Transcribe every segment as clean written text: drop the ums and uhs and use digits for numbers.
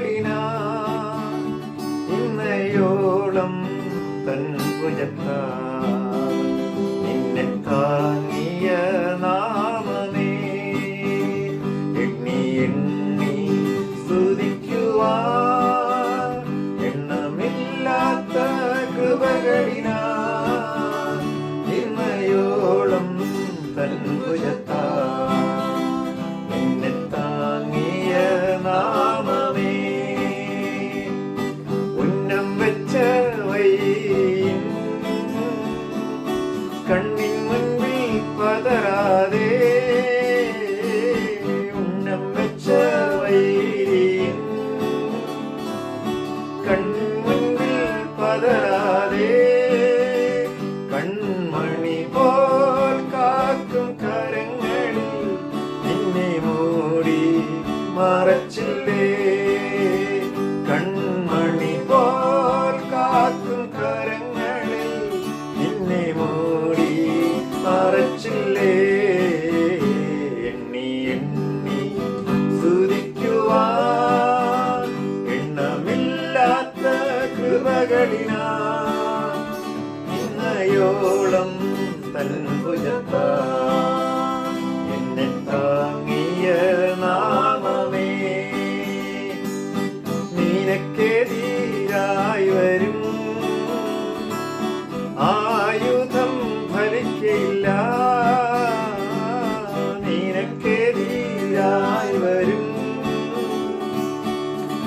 കൃപകളിനാ ഇന്നയോളം തൻ ഭുജത്താൽ നിന്നെ താങ്ങിയ നാമമേ എണ്ണി എണ്ണി സ്തുതിക്കുവാൻ എണ്ണമില്ലാത്ത കൃപകളിനാ ഇന്നയോളം തൻ ഭുജത്താൽ നിന്നെ താങ്ങിയ നാമമേ ഉന്നം വെച്ച വഴിയിൻ കണ്ണിൻ മുൻപിൽ പതറാതെ ഉന്നം വെച്ച വഴിയിൻ കണ്ണിൻ മുൻപിൽ പതറാതെ കൺമണി പോൽ കാക്കും കരങ്ങളിൽ നിന്നെ മൂടി മറച്ചില്ലേ കൺമണി പോൽ കാക്കും കരങ്ങളിൽ നിന്നെ മൂടി മറച്ചില്ലേ എണ്ണി എണ്ണി സ്തുതിക്കുവാൻ എണ്ണമില്ലാത്ത കൃപകളിനാ ഇന്നയോളം തൻ ഭുജത്താൽ എന്നെ താങ്ങിയ നാമമേ നിനക്കെതിരായി വരും ആയുധം ഫലിക്കയില്ല നിനക്കെതിരായി വരും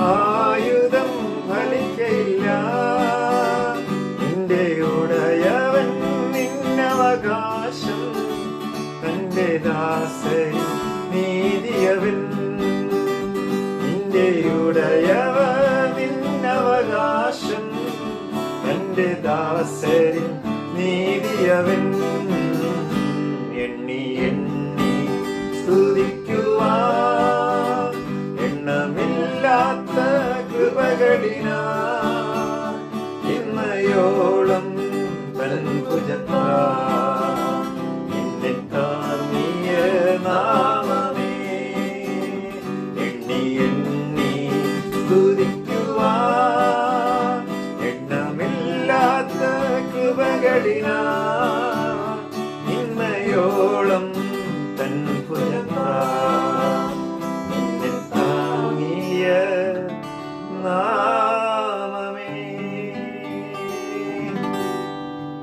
ആയുധം ഫലിക്കയില്ല നിന്റെ ഉടയവൻ നിന്നവകാശം തന്റെ ദാസൻ നീതിയവൻ നിന്റെ ഉടയവൻ നിന്നവകാശം തന്റെ ദാസൻ നീതിയവൻ എണ്ണി എണ്ണി സ്തുതിക്കുവാൻ എണ്ണമില്ലാത്ത കൃപകളിനാ ഇന്നയോളം തൻ ഭുജത്താൽ നിന്നെ താങ്ങിയ നാമമേ എണ്ണി എണ്ണി സ്തുതിക്കുവാൻ എണ്ണമില്ലാത്ത കൃപകളിനാ ഇന്നയോളം തൻ ഭുജത്താൽ നിന്നെ താങ്ങിയ നാമമേ